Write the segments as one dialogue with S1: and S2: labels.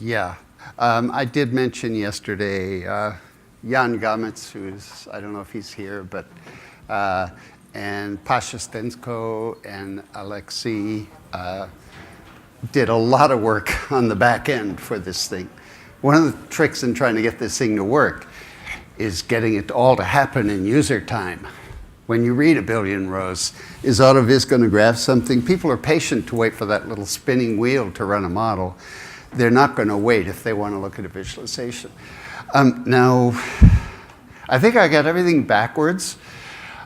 S1: Yeah. I did mention yesterday Jan Gametz, who's, I don't know if he's here, but, and Pasha Stensko and Alexei did a lot of work on the back end for this thing. One of the tricks in trying to get this thing to work is getting it all to happen in user time. When you read a billion rows, is AutoViz going to graph something? People are patient to wait for that little spinning wheel to run a model. They're not going to wait if they want to look at a visualization. Now, I think I got everything backwards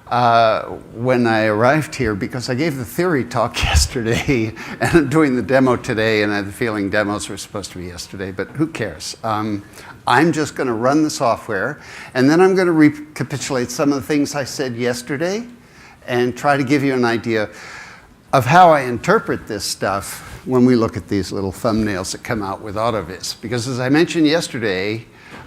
S1: when I arrived here because I gave the theory talk yesterday and I'm doing the demo today, and I had the feeling demos were supposed to be yesterday, but who cares? I'm just going to run the software, and then I'm going to recapitulate some of the things I said yesterday and try to give you an idea of how I interpret this stuff when we look at these little thumbnails that come out with AutoViz. Because as I mentioned yesterday,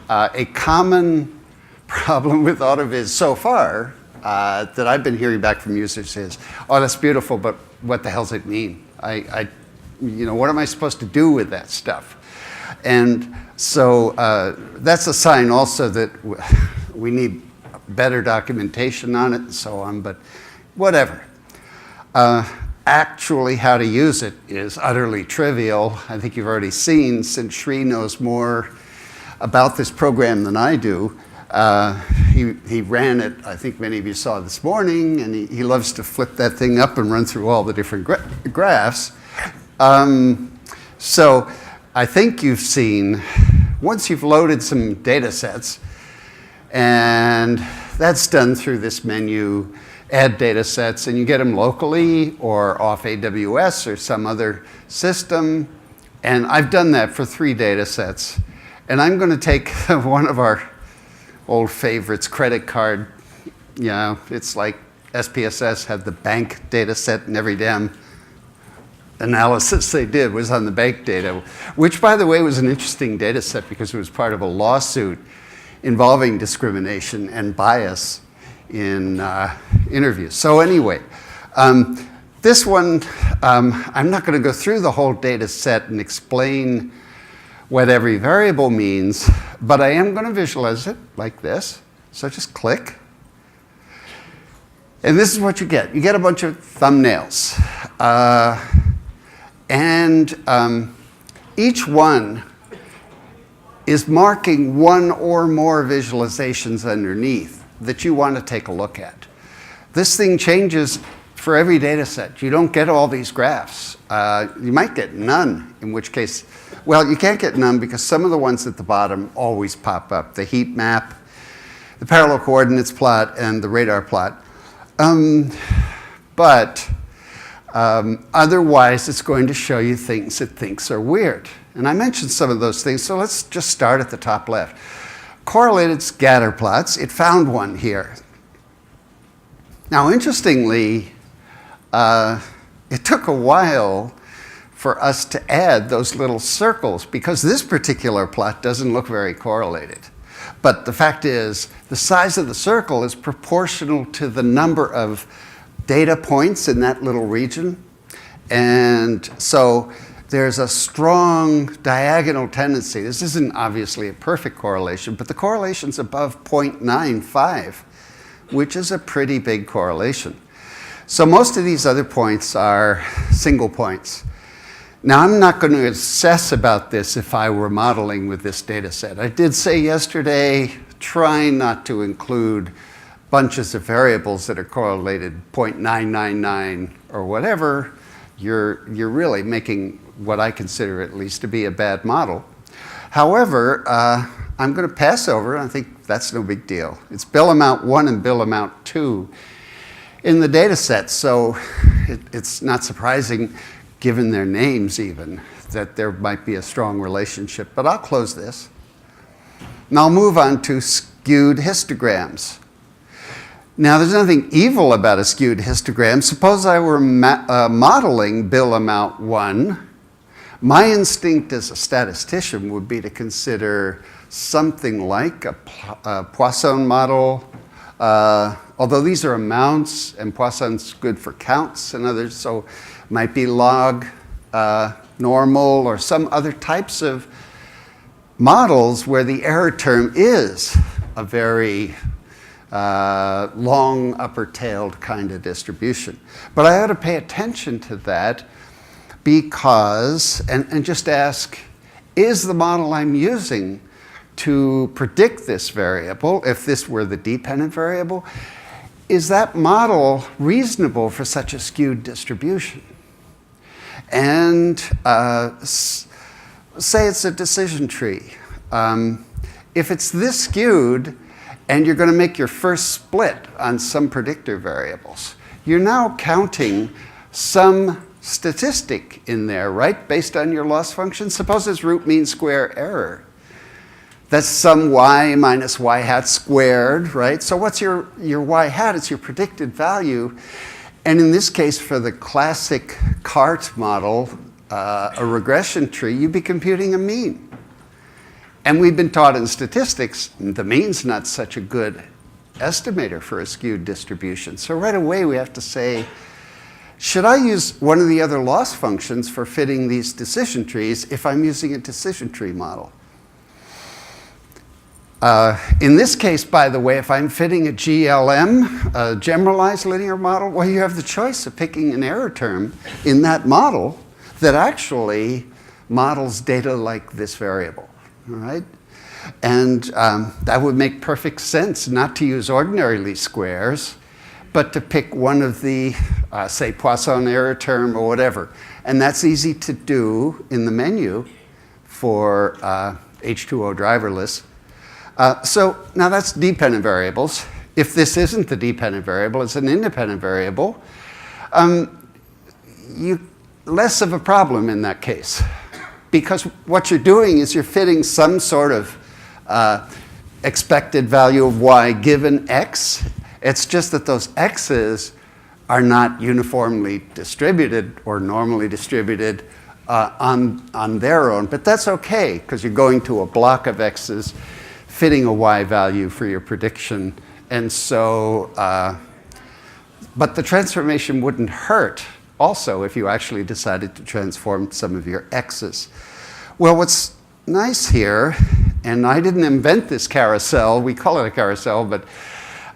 S1: a common problem with AutoViz so far that I've been hearing back from users is, oh, that's beautiful, but what the hell does it mean? What am I supposed to do with that stuff? And so that's a sign also that we need better documentation on it and so on, but whatever. Actually, how to use it is utterly trivial. I think you've already seen, since Sri knows more about this program than I do. He ran it, I think many of you saw this morning, and he loves to flip that thing up and run through all the different graphs. So I think you've seen, once you've loaded some data sets, and that's done through this menu, add data sets, and you get them locally or off AWS or some other system. And I've done that for 3 data sets. And I'm going to take one of our old favorites, credit card. It's like SPSS had the bank data set, and every damn analysis they did was on the bank data, which, by the way, was an interesting data set because it was part of a lawsuit involving discrimination and bias in interviews. So anyway, this one, I'm not going to go through the whole data set and explain what every variable means, but I am going to visualize it like this. So just click. And this is what you get. You get a bunch of thumbnails. And each one is marking one or more visualizations underneath that you want to take a look at. This thing changes for every data set. You don't get all these graphs. You might get none, in which case, well, you can't get none because some of the ones at the bottom always pop up. The heat map, the parallel coordinates plot, and the radar plot. Otherwise, it's going to show you things it thinks are weird. And I mentioned some of those things, so let's just start at the top left. Correlated scatter plots, it found one here. Now, interestingly, it took a while for us to add those little circles because this particular plot doesn't look very correlated. But the fact is, the size of the circle is proportional to the number of data points in that little region. And so there's a strong diagonal tendency. This isn't obviously a perfect correlation, but the correlation's above 0.95, which is a pretty big correlation. So most of these other points are single points. Now, I'm not going to obsess about this if I were modeling with this data set. I did say yesterday, try not to include bunches of variables that are correlated 0.999 or whatever. You're really making what I consider at least to be a bad model. However, I'm going to pass over, and I think that's no big deal. It's bill amount 1 and bill amount 2 in the data set, so it's not surprising, given their names even, that there might be a strong relationship. But I'll close this. And I'll move on to skewed histograms. Now, there's nothing evil about a skewed histogram. Suppose I were modeling bill amount 1. My instinct as a statistician would be to consider something like a Poisson model, although these are amounts, and Poisson's good for counts and others, so it might be log, normal, or some other types of models where the error term is a very long upper-tailed kind of distribution. But I ought to pay attention to that because, and just ask, is the model I'm using to predict this variable, if this were the dependent variable, is that model reasonable for such a skewed distribution? And say it's a decision tree. If it's this skewed, and you're going to make your first split on some predictor variables, you're now counting some statistic in there, right, based on your loss function. Suppose it's root mean square error. That's some y minus y hat squared, right? So what's your y hat? It's your predicted value. And in this case, for the classic CART model, a regression tree, you'd be computing a mean. And we've been taught in statistics, the mean's not such a good estimator for a skewed distribution. So right away we have to say, should I use one of the other loss functions for fitting these decision trees if I'm using a decision tree model? In this case, by the way, if I'm fitting a GLM, a generalized linear model, well, you have the choice of picking an error term in that model that actually models data like this variable. All right? And that would make perfect sense not to use ordinary least squares, but to pick one of the, say, Poisson error term or whatever. And that's easy to do in the menu for H2O driverless. So now that's dependent variables. If this isn't the dependent variable, it's an independent variable, less of a problem in that case. Because what you're doing is you're fitting some sort of expected value of y given x. It's just that those x's are not uniformly distributed or normally distributed on their own. But that's okay, because you're going to a block of x's, fitting a y value for your prediction. And so, but the transformation wouldn't hurt also if you actually decided to transform some of your x's. Well, what's nice here, and I didn't invent this carousel, we call it a carousel, but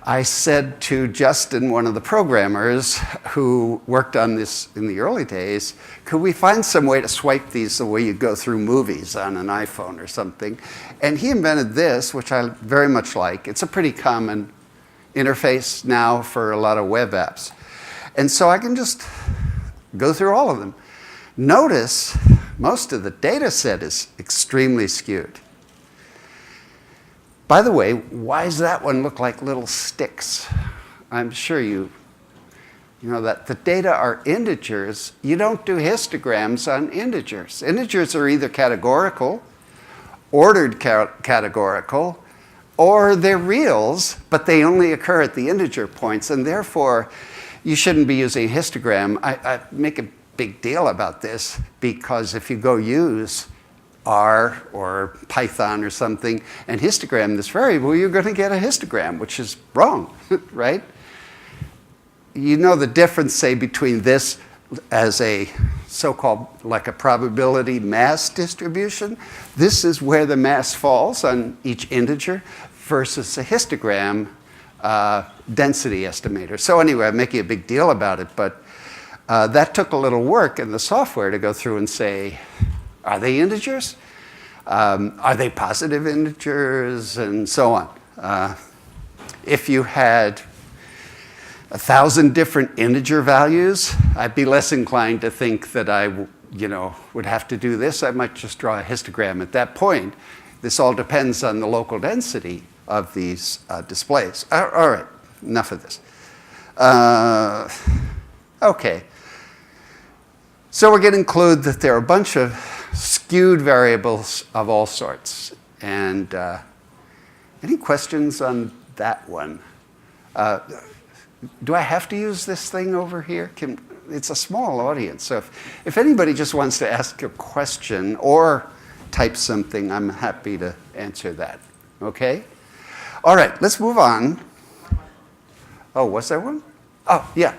S1: I said to Justin, one of the programmers who worked on this in the early days, could we find some way to swipe these the way you go through movies on an iPhone or something? And he invented this, which I very much like. It's a pretty common interface now for a lot of web apps. And so I can just go through all of them. Notice most of the data set is extremely skewed. By the way, why does that one look like little sticks? I'm sure you know that the data are integers. You don't do histograms on integers. Integers are either categorical, ordered categorical, or they're reals, but they only occur at the integer points, and therefore you shouldn't be using a histogram. I make a big deal about this because if you go use R or Python or something and histogram this variable, you're going to get a histogram, which is wrong, right? You know the difference, say, between this as a so-called, like a probability mass distribution. This is where the mass falls on each integer versus a histogram density estimator. So anyway, I'm making a big deal about it, but that took a little work in the software to go through and say, are they integers? Are they positive integers? And so on. If you had 1,000 different integer values, I'd be less inclined to think that I would have to do this. I might just draw a histogram at that point. This all depends on the local density of these displays. All right, enough of this. Okay. So we're going to include that there are a bunch of skewed variables of all sorts. And any questions on that one? Do I have to use this thing over here? It's a small audience, so if anybody just wants to ask a question or type something, I'm happy to answer that. Okay? All right, let's move on. Oh, was there one? Oh, yeah.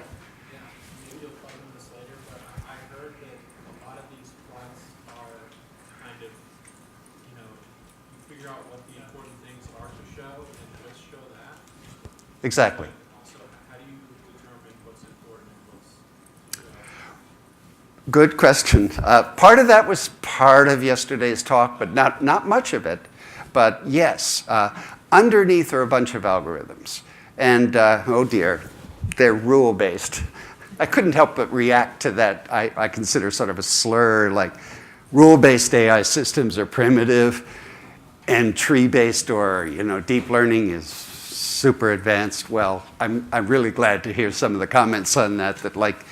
S2: figure out what the important things are to show and just show that?
S1: Exactly.
S2: So how do you determine what's important and what's
S1: Good question. Part of that was part of yesterday's talk, but not much of it. But yes, underneath are a bunch of algorithms. And oh dear, they're rule-based. I couldn't help but react to that. I consider sort of a slur, like rule-based AI systems are primitive, and tree-based or deep learning is super advanced. Well, I'm really glad to hear some of the comments on that. That like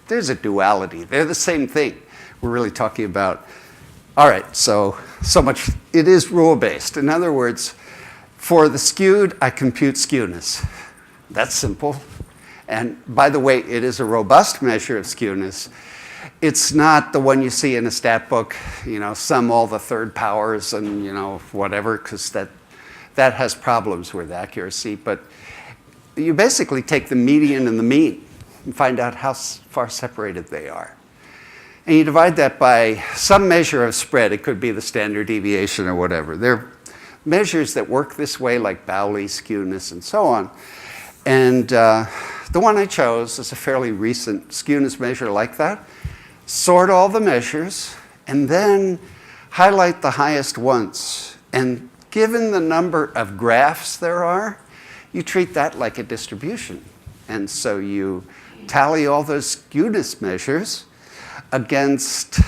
S1: there's a duality. They're the same thing. We're really talking about. All right, so much. It is rule-based. In other words, for the skewed, I compute skewness. That's simple. And by the way, it is a robust measure of skewness. It's not the one you see in a stat book, sum all the third powers and, whatever, because that has problems with accuracy. But you basically take the median and the mean and find out how far separated they are. And you divide that by some measure of spread. It could be the standard deviation or whatever. There are measures that work this way, like Bowley skewness and so on. And the one I chose is a fairly recent skewness measure like that. Sort all the measures, and then highlight the highest ones. And given the number of graphs there are, you treat that like a distribution. And so you tally all those skewness measures against,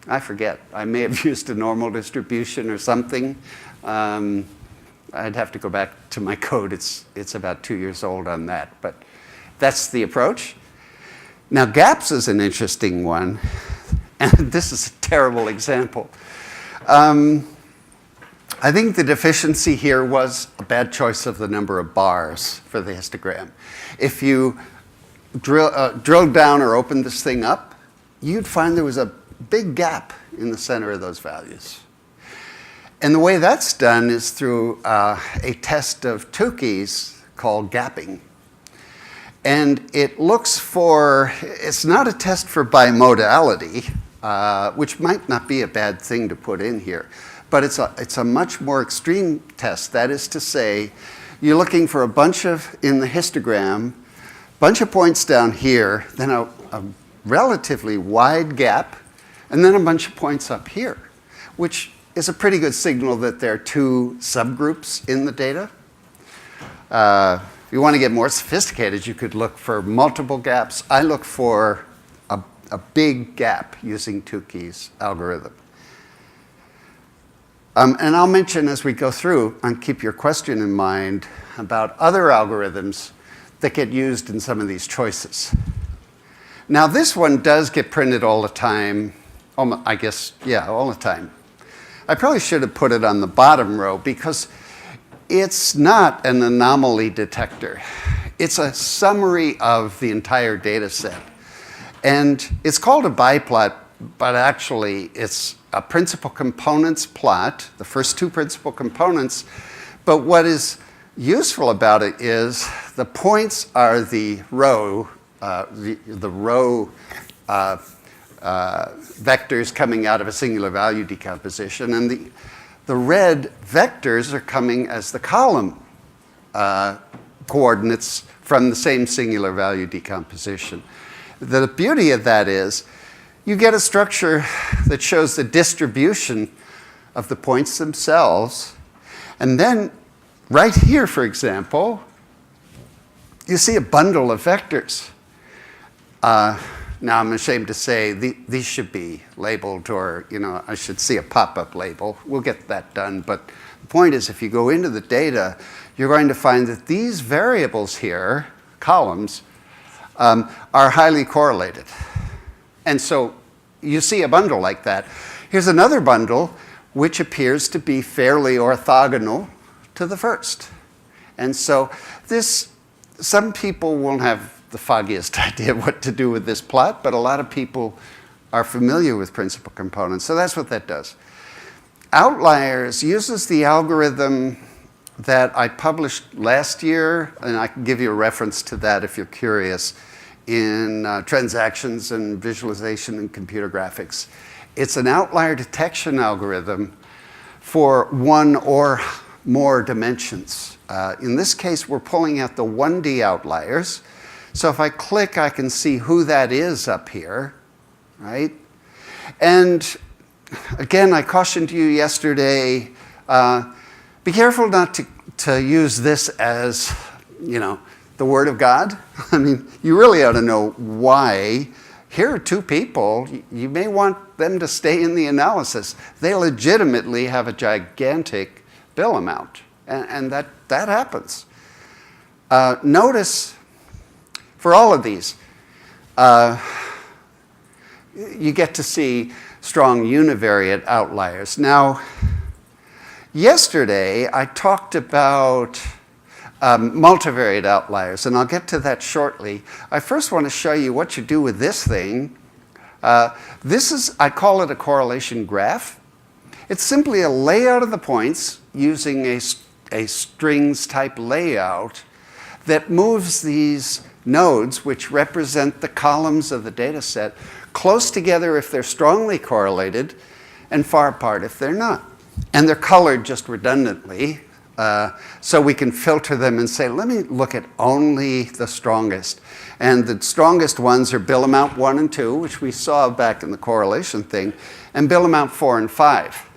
S1: I forget, I may have used a normal distribution or something. I'd have to go back to my code. It's about 2 years old on that, but that's the approach. Now, gaps is an interesting one, and this is a terrible example. I think the deficiency here was a bad choice of the number of bars for the histogram. If you drilled down or opened this thing up, you'd find there was a big gap in the center of those values. And the way that's done is through a test of Tukey's called gapping. And it looks for, it's not a test for bimodality, which might not be a bad thing to put in here, but it's a much more extreme test. That is to say, you're looking for a bunch of, in the histogram, bunch of points down here, then a relatively wide gap, and then a bunch of points up here, which is a pretty good signal that there are two subgroups in the data. If you want to get more sophisticated, you could look for multiple gaps. I look for a big gap using Tukey's algorithm. And I'll mention as we go through, and keep your question in mind, about other algorithms that get used in some of these choices. Now, this one does get printed all the time. I guess, yeah, all the time. I probably should have put it on the bottom row because it's not an anomaly detector. It's a summary of the entire data set. And it's called a biplot, but actually it's a principal components plot, the first two principal components. But what is useful about it is the points are the row, vectors coming out of a singular value decomposition, and the red vectors are coming as the column coordinates from the same singular value decomposition. The beauty of that is you get a structure that shows the distribution of the points themselves, and then right here, for example, you see a bundle of vectors. Now, I'm ashamed to say these should be labeled, or I should see a pop-up label. We'll get that done. But the point is, if you go into the data, you're going to find that these variables here, columns, are highly correlated. And so you see a bundle like that. Here's another bundle which appears to be fairly orthogonal to the first. And so some people won't have the foggiest idea what to do with this plot, but a lot of people are familiar with principal components. So that's what that does. Outliers uses the algorithm that I published last year, and I can give you a reference to that if you're curious, in transactions and visualization and computer graphics. It's an outlier detection algorithm for one or more dimensions. In this case, we're pulling out the 1D outliers. So if I click, I can see who that is up here, right? And again, I cautioned you yesterday, be careful not to use this as, the Word of God. I mean, you really ought to know why. Here are two people. You may want them to stay in the analysis. They legitimately have a gigantic bill amount, and that happens. Notice, for all of these, you get to see strong univariate outliers. Now, yesterday I talked about multivariate outliers, and I'll get to that shortly. I first want to show you what you do with this thing. I call it a correlation graph. It's simply a layout of the points using a strings type layout that moves these nodes, which represent the columns of the data set, close together if they're strongly correlated and far apart if they're not. And they're colored just redundantly, so we can filter them and say, let me look at only the strongest. And the strongest ones are bill amount 1 and 2, which we saw back in the correlation thing, and bill amount 4 and 5.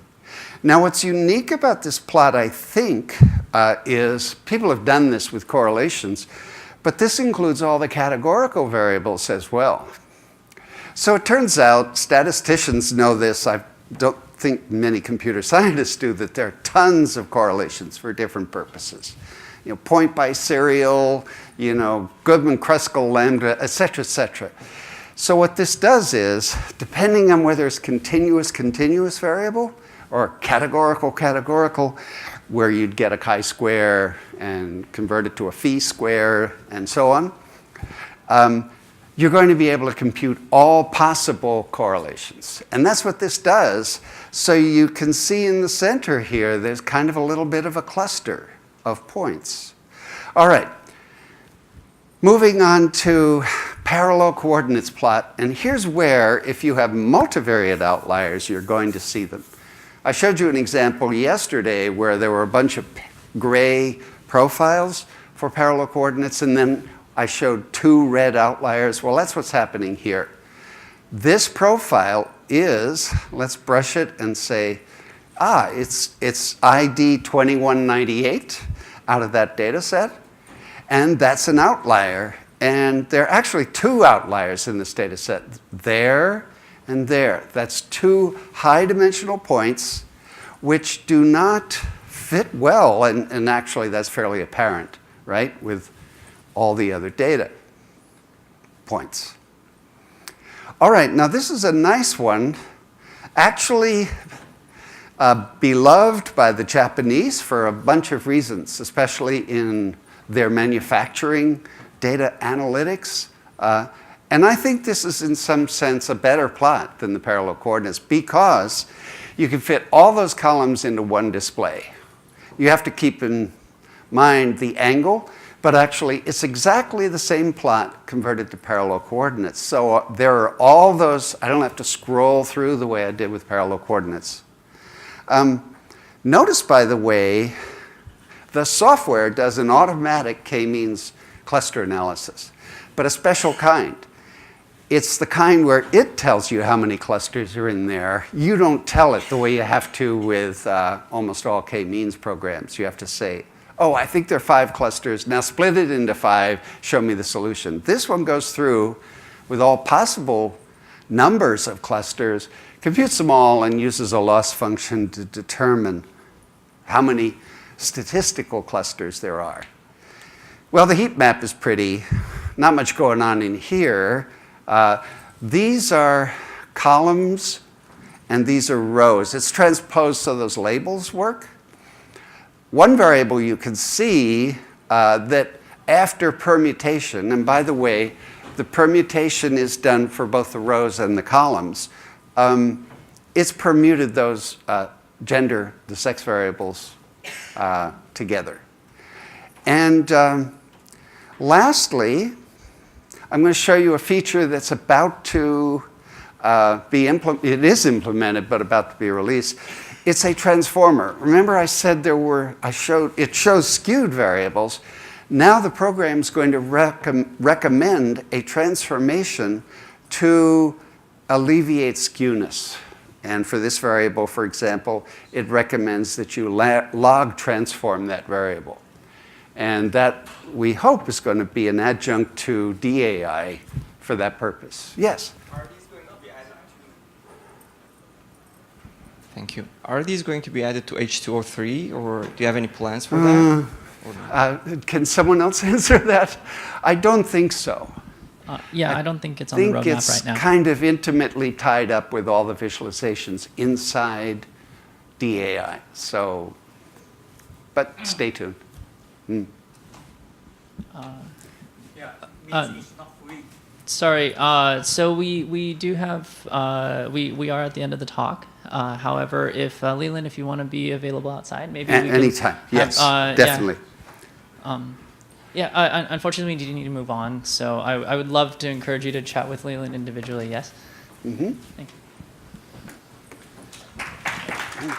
S1: Now, what's unique about this plot, I think, is people have done this with correlations, but this includes all the categorical variables as well. So it turns out, statisticians know this. I don't think many computer scientists do, that there are tons of correlations for different purposes. Point by serial, Goodman-Kruskal lambda, et cetera, et cetera. So what this does is, depending on whether it's continuous variable or categorical, where you'd get a chi-square and convert it to a phi square and so on, you're going to be able to compute all possible correlations. And that's what this does. So you can see in the center here, there's kind of a little bit of a cluster of points. All right, moving on to parallel coordinates plot. And here's where, if you have multivariate outliers, you're going to see them. I showed you an example yesterday where there were a bunch of gray profiles for parallel coordinates, and then I showed 2 red outliers. Well, that's what's happening here. This profile is, let's brush it and say, it's ID 2198 out of that data set, and that's an outlier. And there are actually 2 outliers in this data set, there and there. That's 2 high-dimensional points which do not fit well, and actually that's fairly apparent, right, with all the other data points. All right, now this is a nice one, actually beloved by the Japanese for a bunch of reasons, especially in their manufacturing data analytics. And I think this is in some sense a better plot than the parallel coordinates because you can fit all those columns into one display. You have to keep in mind the angle, but actually it's exactly the same plot converted to parallel coordinates. So there are all those, I don't have to scroll through the way I did with parallel coordinates. Notice, by the way, the software does an automatic k-means cluster analysis, but a special kind. It's the kind where it tells you how many clusters are in there. You don't tell it the way you have to with almost all k-means programs. You have to say, oh, I think there are 5 clusters. Now split it into 5. Show me the solution. This one goes through with all possible numbers of clusters, computes them all, and uses a loss function to determine how many statistical clusters there are. Well, the heat map is pretty. Not much going on in here. These are columns, and these are rows. It's transposed so those labels work. One variable you can see that after permutation, and by the way, the permutation is done for both the rows and the columns, it's permuted those the sex variables together. And lastly, I'm going to show you a feature that's about to it is implemented but about to be released. It's a transformer. Remember I said it shows skewed variables. Now the program is going to recommend a transformation to alleviate skewness. And for this variable, for example, it recommends that you log transform that variable. And that, we hope, is going to be an adjunct to DAI for that purpose. Yes?
S3: Are these going to be added to... Thank you. Are these going to be added to H2O.ai, or do you have any plans for that?
S1: Can someone else answer that? I don't think so.
S4: Yeah, I don't think it's on the roadmap right now.
S1: I think it's kind of intimately tied up with all the visualizations inside DAI. So, but stay tuned.
S4: Sorry. So we do have we are at the end of the talk. However, if Leland, if you want to be available outside, maybe we
S1: anytime. Yes, definitely.
S4: Unfortunately, we do need to move on. So I would love to encourage you to chat with Leland individually. Yes.
S1: Mm-hmm.
S4: Thank you.